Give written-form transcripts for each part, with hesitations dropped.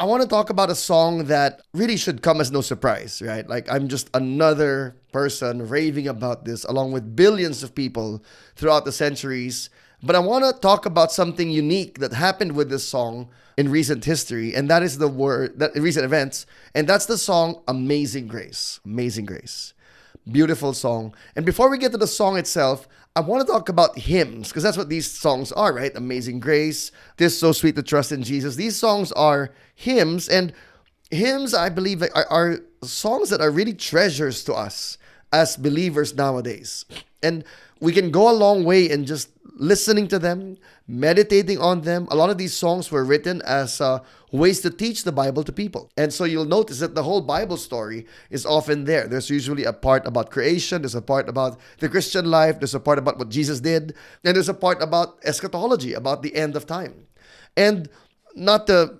I want to talk about a song that really should come as no surprise, right? Like, I'm just another person raving about this along with billions of people throughout the centuries. But I want to talk about something unique that happened with this song in recent history, and that is the word that in recent events, and that's the song Amazing Grace. Amazing Grace. Beautiful song. And before we get to the song itself, I want to talk about hymns because that's what these songs are, right? Amazing Grace, This So Sweet to Trust in Jesus. These songs are hymns, and hymns, I believe, are songs that are really treasures to us as believers nowadays. And we can go a long way in just listening to them, meditating on them. A lot of these songs were written as ways to teach the Bible to people. And so you'll notice that the whole Bible story is often there. There's usually a part about creation, there's a part about the Christian life, there's a part about what Jesus did, and there's a part about eschatology, about the end of time. And not to,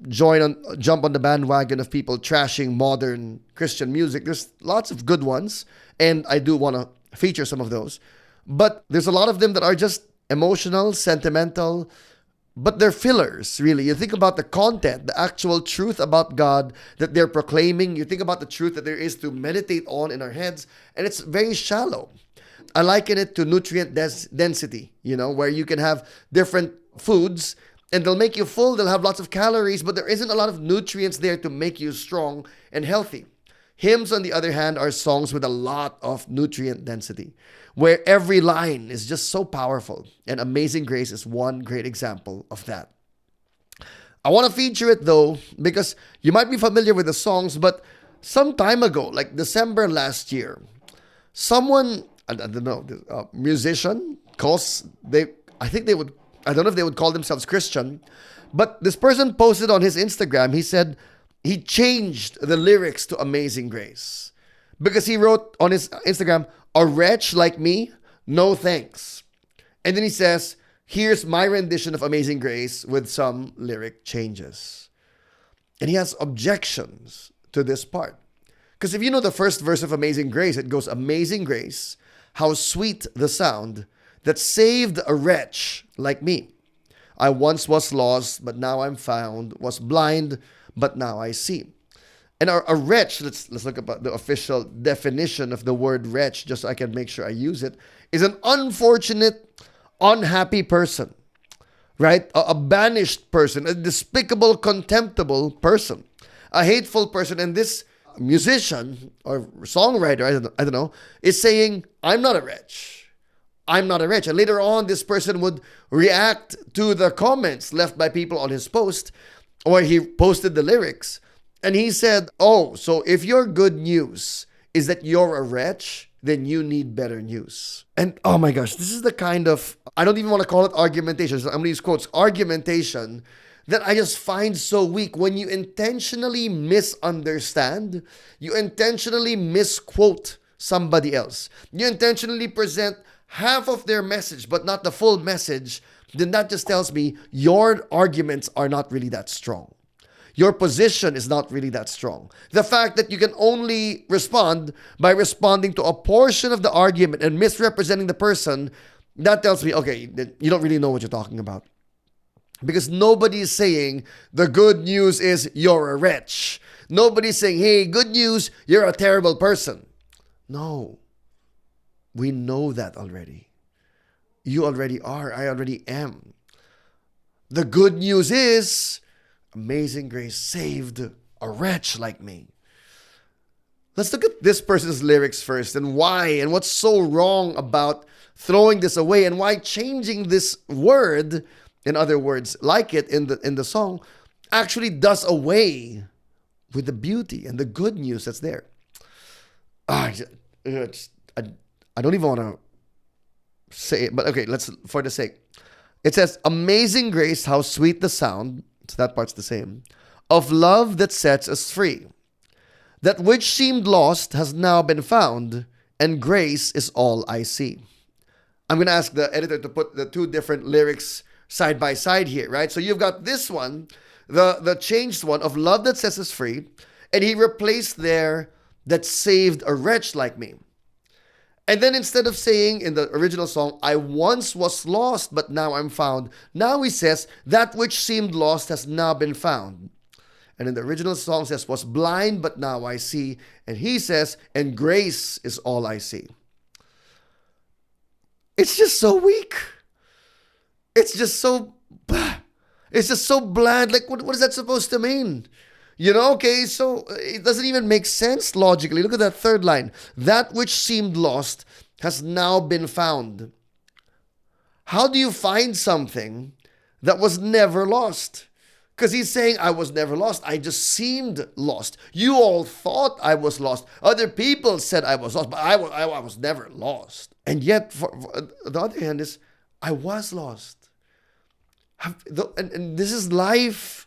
jump on the bandwagon of people trashing modern Christian music. There's lots of good ones, and I do want to feature some of those. But there's a lot of them that are just emotional, sentimental, but they're fillers, really. You think about the content, the actual truth about God that they're proclaiming. You think about the truth that there is to meditate on in our heads, and it's very shallow. I liken it to nutrient density, where you can have different foods and they'll make you full, they'll have lots of calories, but there isn't a lot of nutrients there to make you strong and healthy. Hymns, on the other hand, are songs with a lot of nutrient density, where every line is just so powerful. And Amazing Grace is one great example of that. I want to feature it though, because you might be familiar with the songs, but some time ago, like December last year, someone, I don't know, a musician, I don't know if they would call themselves Christian, but this person posted on his Instagram, he said, he changed the lyrics to Amazing Grace because he wrote on his Instagram, a wretch like me, no thanks. And then he says, here's my rendition of Amazing Grace with some lyric changes. And he has objections to this part. Because if you know the first verse of Amazing Grace, it goes, Amazing Grace, how sweet the sound that saved a wretch like me. I once was lost, but now I'm found, was blind, but now I see. And a wretch, let's look at the official definition of the word wretch, just so I can make sure I use it, is an unfortunate, unhappy person, right? A banished person, a despicable, contemptible person, a hateful person. And this musician or songwriter, I don't know, is saying, I'm not a wretch. I'm not a wretch. And later on, this person would react to the comments left by people on his post, or he posted the lyrics, and he said, oh, so if your good news is that you're a wretch, then you need better news. And oh my gosh, this is the kind of, I don't even want to call it argumentation, so I'm going to use quotes, argumentation that I just find so weak. When you intentionally misunderstand, you intentionally misquote somebody else, you intentionally present half of their message, but not the full message, then that just tells me your arguments are not really that strong. Your position is not really that strong. The fact that you can only respond by responding to a portion of the argument and misrepresenting the person, that tells me, okay, you don't really know what you're talking about. Because nobody is saying the good news is you're a wretch. Nobody's saying, hey, good news, you're a terrible person. No. We know that already. You already are. I already am. The good news is Amazing Grace saved a wretch like me. Let's look at this person's lyrics first and why and what's so wrong about throwing this away and why changing this word, in other words, like it in the song, actually does away with the beauty and the good news that's there. I don't even want to say it, but okay, let's, for the sake. It says, Amazing Grace, how sweet the sound, so that part's the same, of love that sets us free. That which seemed lost has now been found, and grace is all I see. I'm going to ask the editor to put the two different lyrics side by side here, right? So you've got this one, the changed one of love that sets us free, and he replaced there that saved a wretch like me. And then instead of saying in the original song, I once was lost, but now I'm found, now he says, that which seemed lost has now been found. And in the original song says, was blind, but now I see. And he says, and grace is all I see. It's just so weak. It's just so bland. Like, what is that supposed to mean? Okay, so it doesn't even make sense logically. Look at that third line. That which seemed lost has now been found. How do you find something that was never lost? Because he's saying, I was never lost. I just seemed lost. You all thought I was lost. Other people said I was lost, but I was never lost. And yet, for the other hand is, I was lost. And this is life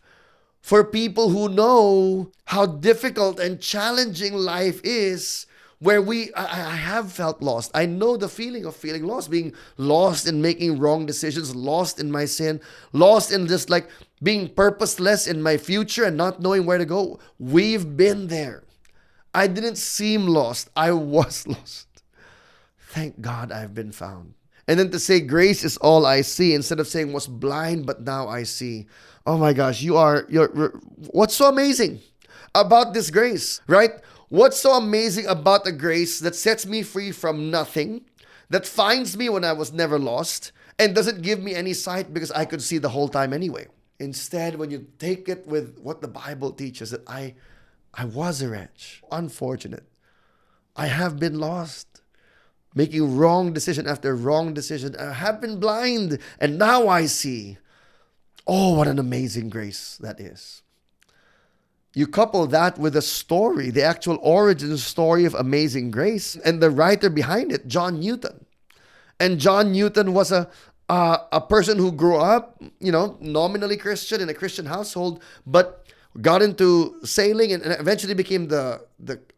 for people who know how difficult and challenging life is, where I have felt lost. I know the feeling of feeling lost, being lost in making wrong decisions, lost in my sin, lost in just like being purposeless in my future and not knowing where to go. We've been there. I didn't seem lost. I was lost. Thank God I've been found. And then to say grace is all I see, instead of saying was blind, but now I see. Oh my gosh, you're what's so amazing about this grace, right? What's so amazing about the grace that sets me free from nothing, that finds me when I was never lost, and doesn't give me any sight because I could see the whole time anyway. Instead, when you take it with what the Bible teaches, that I was a wretch, unfortunate. I have been lost, making wrong decision after wrong decision. I have been blind, and now I see. Oh, what an amazing grace that is. You couple that with the story, the actual origin story of Amazing Grace, and the writer behind it, John Newton. And John Newton was a person who grew up, nominally Christian in a Christian household, but got into sailing and eventually became the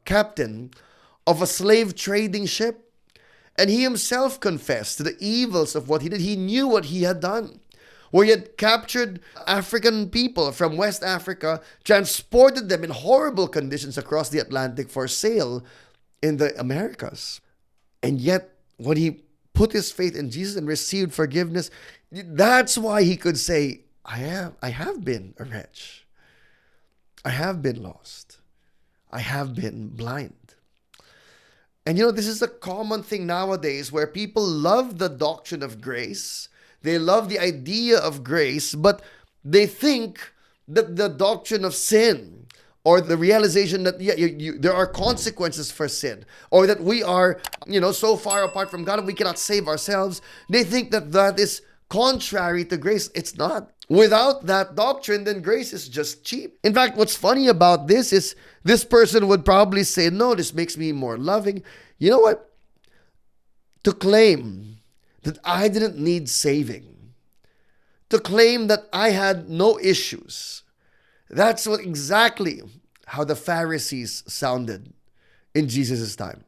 captain of a slave trading ship. And he himself confessed to the evils of what he did. He knew what he had done, where he had captured African people from West Africa, transported them in horrible conditions across the Atlantic for sale in the Americas. And yet, when he put his faith in Jesus and received forgiveness, that's why he could say, I have been a wretch. I have been lost. I have been blind. And this is a common thing nowadays, where people love the doctrine of grace. They love the idea of grace, but they think that the doctrine of sin, or the realization that there are consequences for sin, or that we are, so far apart from God and we cannot save ourselves, they think that is contrary to grace. It's not. Without that doctrine, then grace is just cheap. In fact, what's funny about this is this person would probably say, no, this makes me more loving. You know what? To claim that I didn't need saving, to claim that I had no issues, that's exactly how the Pharisees sounded in Jesus' time.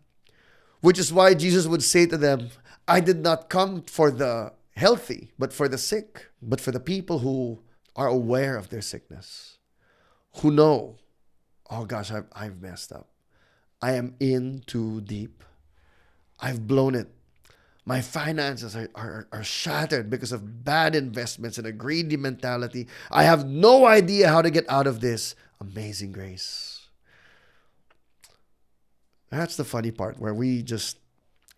Which is why Jesus would say to them, I did not come for the healthy, but for the sick, but for the people who are aware of their sickness, who know, oh gosh, I've messed up. I am in too deep. I've blown it. My finances are shattered because of bad investments and a greedy mentality. I have no idea how to get out of this. Amazing grace. That's the funny part, where we just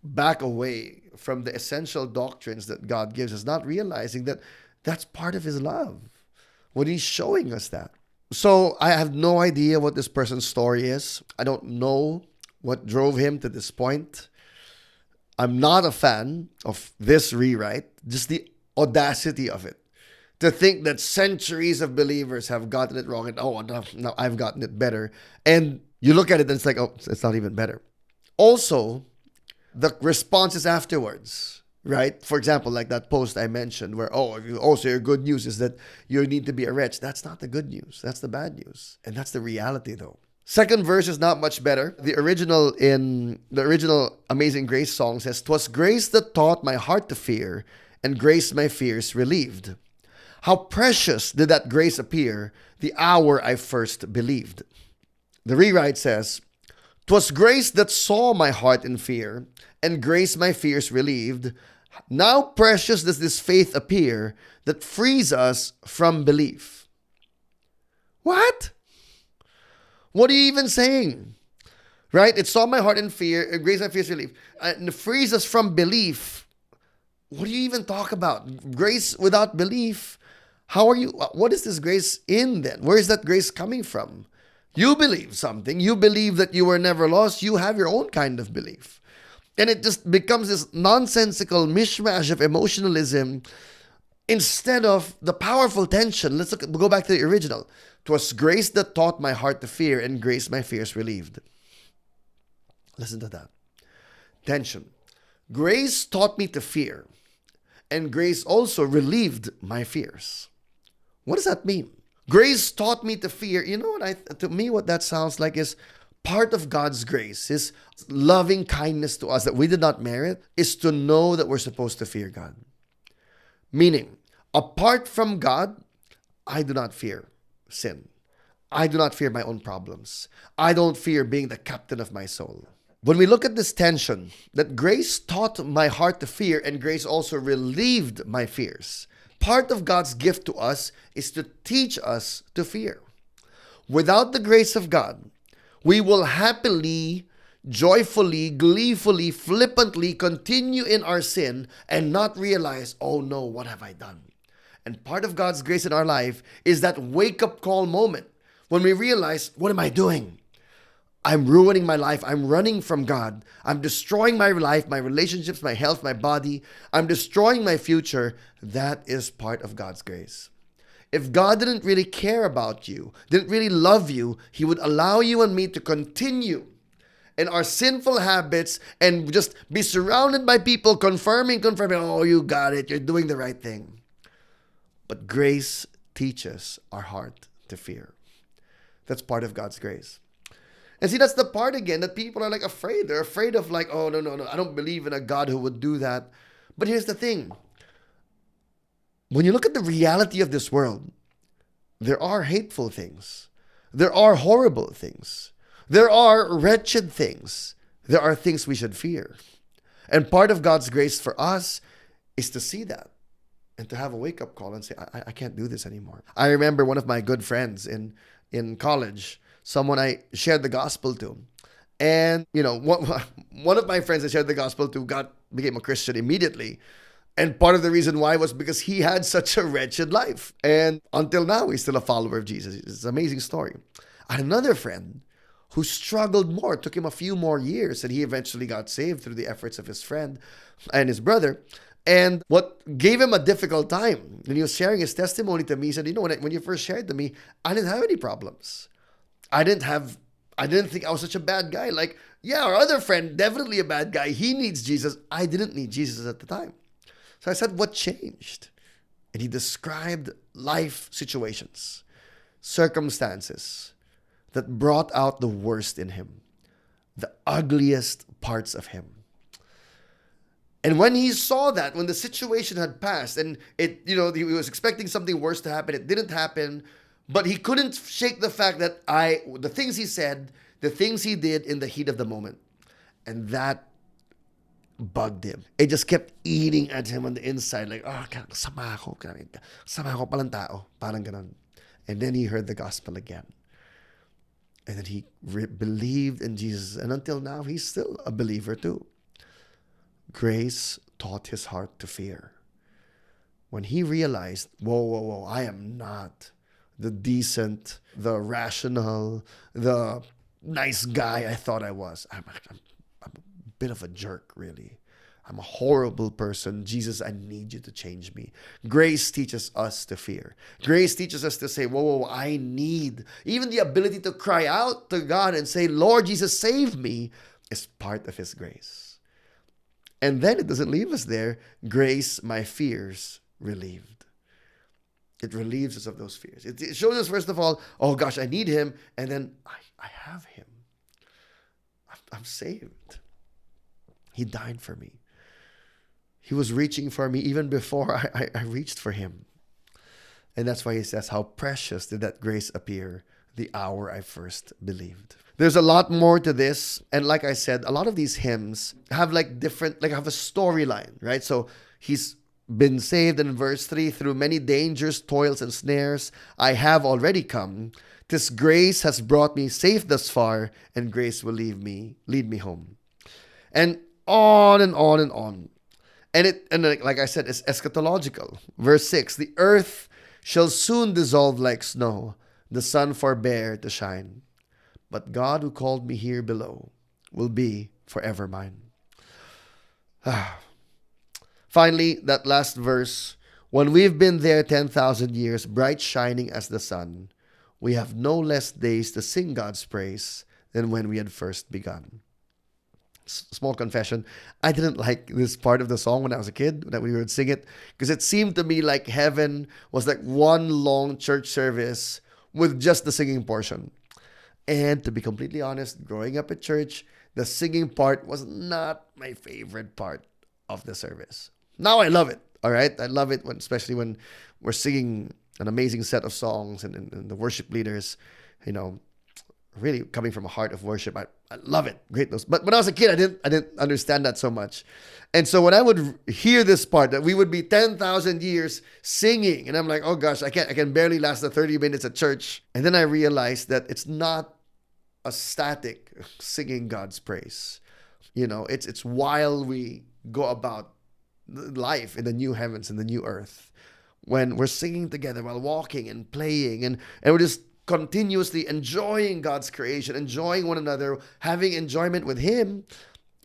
back away from the essential doctrines that God gives us, not realizing that that's part of His love when He's showing us that. So I have no idea what this person's story is. I don't know what drove him to this point. I'm not a fan of this rewrite, just the audacity of it. To think that centuries of believers have gotten it wrong, and now I've gotten it better. And you look at it and it's like, oh, it's not even better. Also, the responses afterwards, right? For example, like that post I mentioned where, so your good news is that you need to be a wretch. That's not the good news. That's the bad news. And that's the reality though. Second verse is not much better. The original Amazing Grace song says, "'Twas grace that taught my heart to fear, and grace my fears relieved. How precious did that grace appear the hour I first believed." The rewrite says, "'Twas grace that saw my heart in fear, and grace my fears relieved. Now precious does this faith appear that frees us from belief." What? What are you even saying? Right? It saw my heart in fear, grace my fears relief, and frees us from belief. What do you even talk about? Grace without belief? How are you? What is this grace in then? Where is that grace coming from? You believe something. You believe that you were never lost. You have your own kind of belief. And it just becomes this nonsensical mishmash of emotionalism instead of the powerful tension. Go back to the original. 'Twas grace that taught my heart to fear, and grace my fears relieved. Listen to that. Tension. Grace taught me to fear, and grace also relieved my fears. What does that mean? Grace taught me to fear. You know what? To me, what that sounds like is part of God's grace, His loving kindness to us that we did not merit, is to know that we're supposed to fear God. Meaning, apart from God, I do not fear sin. I do not fear my own problems. I don't fear being the captain of my soul. When we look at this tension, that grace taught my heart to fear and grace also relieved my fears, part of God's gift to us is to teach us to fear. Without the grace of God, we will happily, joyfully, gleefully, flippantly continue in our sin and not realize, oh no, what have I done? And part of God's grace in our life is that wake-up call moment when we realize, what am I doing? I'm ruining my life. I'm running from God. I'm destroying my life, my relationships, my health, my body. I'm destroying my future. That is part of God's grace. If God didn't really care about you, didn't really love you, He would allow you and me to continue in our sinful habits and just be surrounded by people confirming, oh, you got it. You're doing the right thing. But grace teaches our heart to fear. That's part of God's grace. And see, that's the part again that people are like afraid. They're afraid of like, oh, no. I don't believe in a God who would do that. But here's the thing. When you look at the reality of this world, there are hateful things. There are horrible things. There are wretched things. There are things we should fear. And part of God's grace for us is to see that and to have a wake-up call and say, I can't do this anymore. I remember one of my good friends in college, someone I shared the gospel to. And, one of my friends I shared the gospel to became a Christian immediately. And part of the reason why was because he had such a wretched life. And until now, he's still a follower of Jesus. It's an amazing story. I had another friend who struggled more. It took him a few more years, and he eventually got saved through the efforts of his friend and his brother. And what gave him a difficult time, when he was sharing his testimony to me, he said, when you first shared to me, I didn't have any problems. I didn't think I was such a bad guy. Like, yeah, our other friend, definitely a bad guy. He needs Jesus. I didn't need Jesus at the time. So I said, what changed? And he described life situations, circumstances that brought out the worst in him, the ugliest parts of him. And when he saw that, when the situation had passed and he was expecting something worse to happen, it didn't happen, but he couldn't shake the fact that the things he said, the things he did in the heat of the moment. And that bugged him. It just kept eating at him on the inside. Like, sama ako palang tao. Parang ganon. And then he heard the gospel again. And then he believed in Jesus. And until now, he's still a believer too. Grace taught his heart to fear. When he realized, whoa, I am not the decent, the rational, the nice guy I thought I was. I'm a bit of a jerk, really. I'm a horrible person. Jesus, I need you to change me. Grace teaches us to fear. Grace teaches us to say, whoa, I need. Even the ability to cry out to God and say, Lord Jesus, save me, is part of His grace. And then it doesn't leave us there. Grace, my fears relieved. It relieves us of those fears. It shows us, first of all, oh gosh, I need Him. And then I have Him. I'm saved. He died for me. He was reaching for me even before I reached for Him. And that's why He says, how precious did that grace appear the hour I first believed. There's a lot more to this. And like I said, a lot of these hymns have have a storyline, right? So he's been saved, and in verse 3, through many dangers, toils, and snares, I have already come. 'Tis grace has brought me safe thus far, and grace will lead me home. And on and on and on. And like I said, it's eschatological. Verse 6, the earth shall soon dissolve like snow, the sun forbear to shine. But God who called me here below will be forever mine. Finally, that last verse, when we've been there 10,000 years, bright shining as the sun, we have no less days to sing God's praise than when we had first begun. Small confession, I didn't like this part of the song when I was a kid, that we would sing it, because it seemed to me like heaven was like one long church service with just the singing portion. And to be completely honest, growing up at church, the singing part was not my favorite part of the service. Now I love it, all right? I love it, especially when we're singing an amazing set of songs and the worship leaders, really coming from a heart of worship. I love it. Great news. But when I was a kid, I didn't understand that so much. And so when I would hear this part, that we would be 10,000 years singing, and I'm like, oh gosh, I can barely last the 30 minutes at church. And then I realized that it's not a static singing God's praise. It's while we go about life in the new heavens and the new earth, when we're singing together while walking and playing, and we're just continuously enjoying God's creation, enjoying one another, having enjoyment with Him,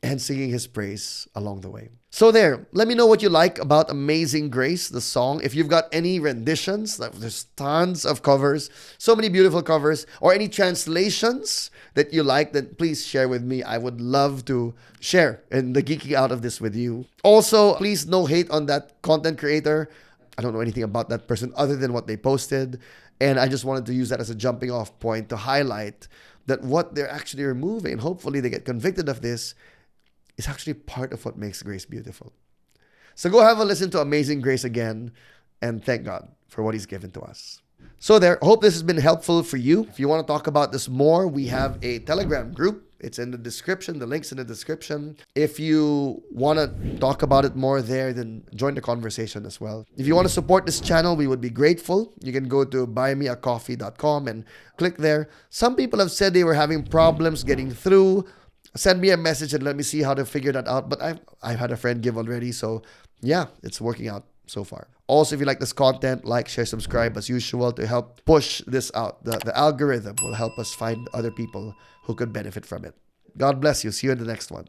and singing His praise along the way. So there, let me know what you like about Amazing Grace, the song. If you've got any renditions, there's tons of covers, so many beautiful covers, or any translations that you like, then please share with me. I would love to share in the geeking out of this with you. Also, please no hate on that content creator. I don't know anything about that person other than what they posted. And I just wanted to use that as a jumping off point to highlight that what they're actually removing, and hopefully they get convicted of this, is actually part of what makes grace beautiful. So go have a listen to Amazing Grace again, and thank God for what He's given to us. So there, hope this has been helpful for you. If you want to talk about this more, we have a Telegram group. It's in the description. The link's in the description. If you want to talk about it more there, then join the conversation as well. If you want to support this channel, we would be grateful. You can go to buymeacoffee.com and click there. Some people have said they were having problems getting through. Send me a message and let me see how to figure that out. But I've had a friend give already. So yeah, it's working out so far. Also, if you like this content, like, share, subscribe as usual to help push this out. The algorithm will help us find other people who could benefit from it. God bless you. See you in the next one.